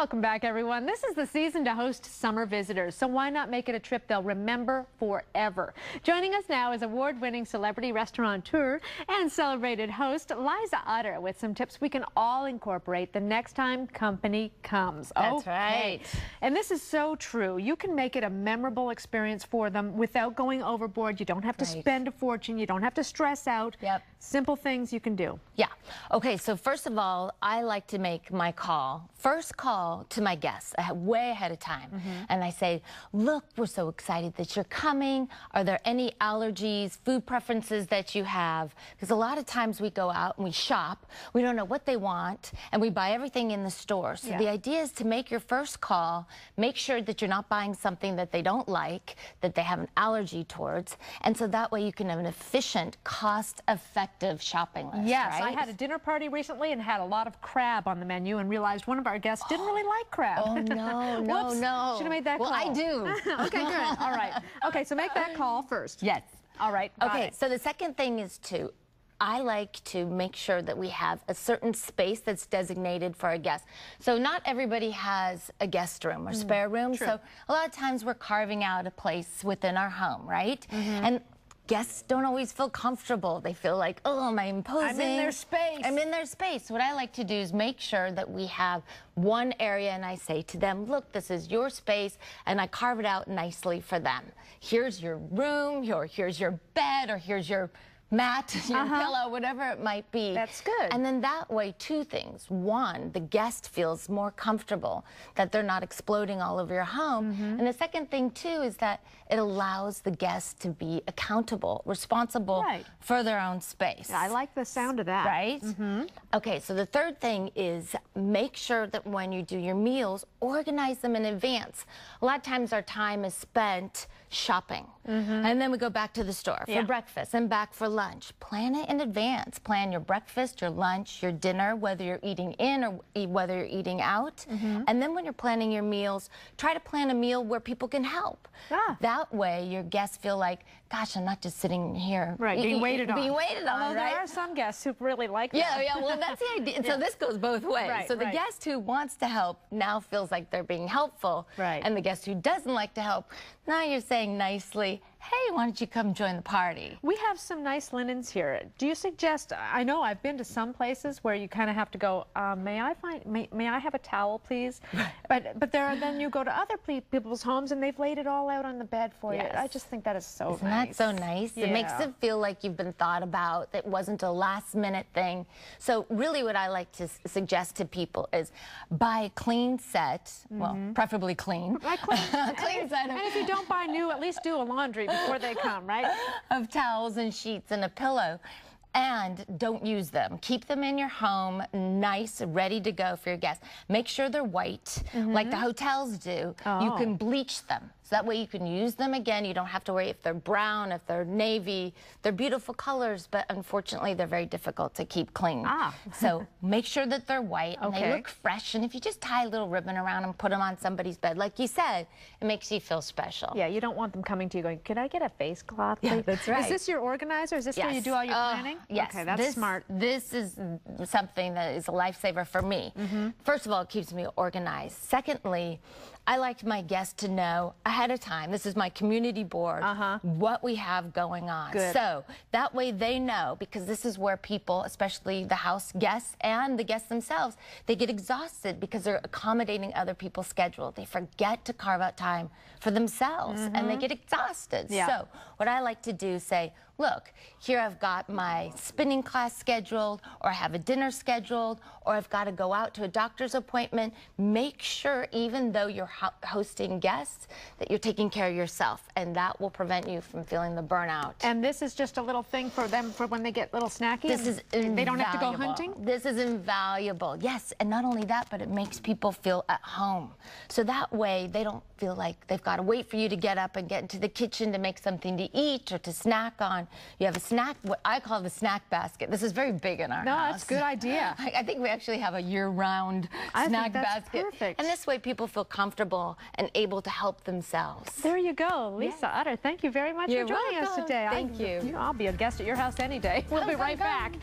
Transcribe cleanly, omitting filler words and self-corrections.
Welcome back, everyone. This is the season to host summer visitors, so why not make it a trip they'll remember forever? Joining us now is award-winning celebrity restaurateur and celebrated host Liza Utter with some tips we can all incorporate the next time company comes. That's right. And this is so true. You can make it a memorable experience for them without going overboard. You don't have to spend a fortune. You don't have to stress out. Yep. Simple things you can do. Yeah. Okay, so first of all, I like to make my first call to my guests way ahead of time. And I say, look, we're so excited that you're coming. Are there any allergies, food preferences that you have? Because a lot of times we go out and we shop, we don't know what they want, and we buy everything in the store. So the idea is to make your first call, make sure that you're not buying something that they don't like, that they have an allergy towards, and so that way you can have an efficient, cost-effective shopping list. Yes, right? I had a dinner party recently and had a lot of crab on the menu and realized one of our guests didn't really like crab. Oh, no, no, no. Should have made that call. Well, I do. Okay, good. All right. Okay, so make that call first. Yes. All right. Okay, so the second thing is I like to make sure that we have a certain space that's designated for a guest. So not everybody has a guest room or spare room. True. So a lot of times we're carving out a place within our home, right? And guests don't always feel comfortable. They feel like, oh, am I imposing? I'm in their space. I'm in their space. What I like to do is make sure that we have one area, and I say to them, look, this is your space, and I carve it out nicely for them. Here's your room, or here's your bed, or here's your mat, your pillow, whatever it might be. That's good. And then that way, two things. One, the guest feels more comfortable, that they're not exploding all over your home. And the second thing, too, is that it allows the guest to be accountable, responsible for their own space. Yeah, I like the sound of that. Right? Okay, so the third thing is make sure that when you do your meals, organize them in advance. A lot of times our time is spent shopping. And then we go back to the store for breakfast and back for lunch. Plan it in advance. Plan your breakfast, your lunch, your dinner, whether you're eating in or whether you're eating out. And then when you're planning your meals, try to plan a meal where people can help. That way your guests feel like, gosh, I'm not just sitting here. Being waited on. Being waited on, Although there are some guests who really like that. Yeah, well, that's the idea. So this goes both ways. So the guest who wants to help now feels like they're being helpful. And the guest who doesn't like to help, now you're saying nicely, hey, why don't you come join the party? We have some nice linens here. Do you suggest, I know I've been to some places where you kind of have to go, may I have a towel, please? But then you go to other people's homes and they've laid it all out on the bed for you. I just think that is so Isn't that so nice? It makes it feel like you've been thought about. It wasn't a last minute thing. So really what I like to suggest to people is buy a clean set, well, preferably clean. Clean set. And if you don't buy new, at least do a laundry before they come, right? Of towels and sheets and a pillow. And don't use them. Keep them in your home, nice, ready to go for your guests. Make sure they're white, like the hotels do. You can bleach them. So that way you can use them again. You don't have to worry if they're brown, if they're navy. They're beautiful colors, but unfortunately they're very difficult to keep clean. So make sure that they're white and they look fresh. And if you just tie a little ribbon around and put them on somebody's bed, like you said, it makes you feel special. Yeah, you don't want them coming to you going, can I get a face cloth? Yeah, that's right. Is this your organizer? Is this where you do all your planning? Yes. Okay, that's smart. This is something that is a lifesaver for me. First of all, it keeps me organized. Secondly, I like my guests to know ahead of time, this is my community board, what we have going on. So that way they know, because this is where people, especially the house guests and the guests themselves, they get exhausted because they're accommodating other people's schedule. They forget to carve out time for themselves and they get exhausted. So what I like to do is say, look, here I've got my spinning class scheduled, or I have a dinner scheduled, or I've got to go out to a doctor's appointment. Make sure, even though you're hosting guests, that you're taking care of yourself, and that will prevent you from feeling the burnout. And this is just a little thing for them for when they get little snacky? This is invaluable. They don't have to go hunting? This is invaluable. Yes, and not only that, but it makes people feel at home. So that way, they don't feel like they've got to wait for you to get up and get into the kitchen to make something to eat or to snack on. You have a snack, what I call the snack basket. This is very big in our house. No, that's a good idea. I think we actually have a year-round snack basket. Perfect. And this way people feel comfortable and able to help themselves. There you go. Liza Utter, thank you very much for joining us today. Thank you. I'll be a guest at your house any day. We'll be right back.